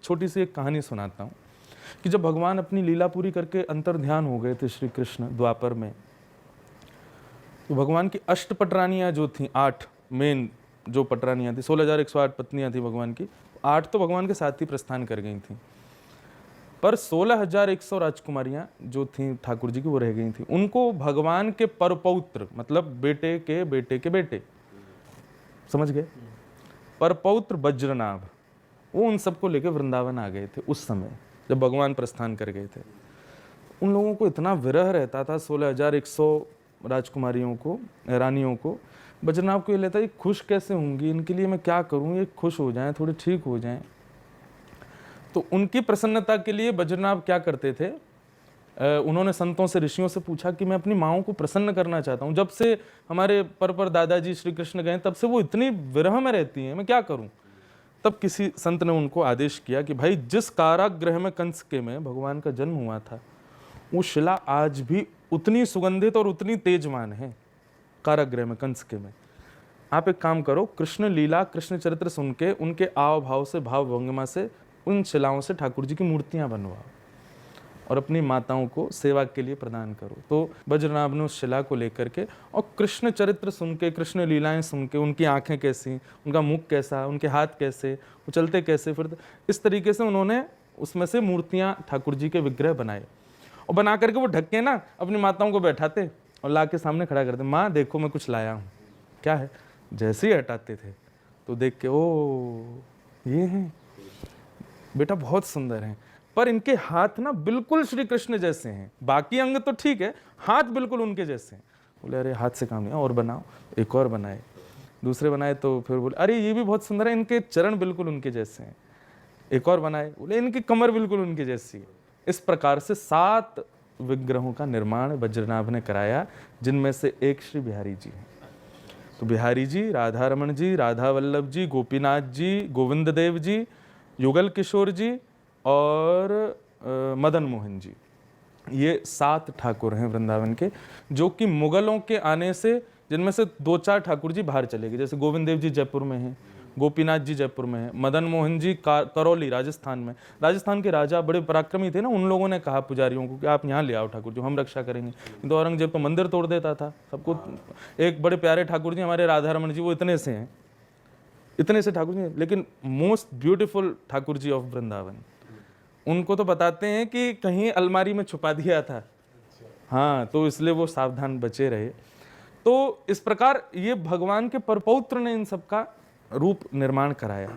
छोटी सी एक कहानी सुनाता हूँ कि जब भगवान अपनी लीला पूरी करके अंतर ध्यान हो गए थे श्री कृष्ण द्वापर में, तो भगवान की अष्टपटरानियाँ जो थीं, 8 मेन जो पटरानियाँ थी, 16,108 पत्नियाँ थी भगवान की, 8 तो भगवान के साथ ही प्रस्थान कर गई थीं, पर 16,100 राजकुमारियाँ जो थीं ठाकुर जी की, वो रह गई थीं। उनको भगवान के परपौत्र, मतलब बेटे के बेटे के बेटे, समझ गए, परपौत्र वज्रनाभ, वो उन सबको लेकर वृंदावन आ गए थे उस समय जब भगवान प्रस्थान कर गए थे। उन लोगों को इतना विरह रहता था 16,100 राजकुमारियों को, रानियों को। वज्रनाभ को ये लेता, ये खुश कैसे होंगी, इनके लिए मैं क्या करूं, ये खुश हो जाएं, थोड़े ठीक हो जाएं। तो उनकी प्रसन्नता के लिए वज्रनाभ क्या करते थे, उन्होंने संतों से, ऋषियों से पूछा कि मैं अपनी माँओं को प्रसन्न करना चाहता हूँ। जब से हमारे पर दादाजी श्री कृष्ण गए तब से वो इतनी विरह में रहती हैं, मैं क्या करूं। तब किसी संत ने उनको आदेश किया कि भाई, जिस कारागृह में कंस के में भगवान का जन्म हुआ था, वो शिला आज भी उतनी सुगंधित और उतनी तेजवान है, कारागृह में कंस के में। आप एक काम करो, कृष्ण लीला कृष्ण चरित्र सुन के उनके आव भाव से, भाव भंगिमा से, उन शिलाओं से ठाकुर जी की मूर्तियां बनवाओ और अपनी माताओं को सेवा के लिए प्रदान करो। तो वज्रनाभ ने उस शिला को लेकर के और कृष्ण चरित्र सुन के, कृष्ण लीलाएं सुन के, उनकी आंखें कैसी, उनका मुख कैसा, उनके हाथ कैसे, वो चलते कैसे फिरते, इस तरीके से उन्होंने उसमें से मूर्तियां ठाकुर जी के विग्रह बनाए। और बना करके वो ढक के ना अपनी माताओं को बैठाते और ला के सामने खड़ा करते, माँ देखो मैं कुछ लाया हूँ, क्या है। जैसे ही हटाते थे तो देख के, ओ ये हैं बेटा, बहुत सुंदर हैं, पर इनके हाथ ना बिल्कुल श्री कृष्ण जैसे हैं, बाकी अंग तो ठीक है, हाथ बिल्कुल उनके जैसे हैं। बोले अरे हाथ से काम नहीं, और बनाओ। एक और बनाए, दूसरे बनाए, तो फिर बोले अरे ये भी बहुत सुंदर है, इनके चरण बिल्कुल उनके जैसे हैं। एक और बनाए, बोले इनकी कमर बिल्कुल उनके जैसी है। इस प्रकार से 7 विग्रहों का निर्माण वज्रनाभ ने कराया, जिनमें से एक श्री बिहारी जी हैं। तो बिहारी जी, राधा रमन जी, राधा वल्लभ जी, गोपीनाथ जी, गोविंद देव जी, युगल किशोर जी और मदन मोहन जी, ये 7 ठाकुर हैं वृंदावन के, जो कि मुगलों के आने से, जिनमें से 2-4 ठाकुर जी बाहर चले गए, जैसे गोविंद देव जी जयपुर में हैं, गोपीनाथ जी जयपुर में हैं, मदन मोहन जी करौली राजस्थान में। राजस्थान के राजा बड़े पराक्रमी थे ना, उन लोगों ने कहा पुजारियों को कि आप यहाँ ले आओ ठाकुर जी, हम रक्षा करेंगे। तो औरंगजेब तो मंदिर तोड़ देता था सबको। एक बड़े प्यारे ठाकुर जी हमारे राधा रमन जी, वो इतने से हैं, इतने से ठाकुर जी, लेकिन most beautiful Thakur ji of Vrindavan. उनको तो बताते हैं कि कहीं अलमारी में छुपा दिया था, हाँ, तो इसलिए वो सावधान बचे रहे। तो इस प्रकार ये भगवान के परपौत्र ने इन सब का रूप निर्माण कराया।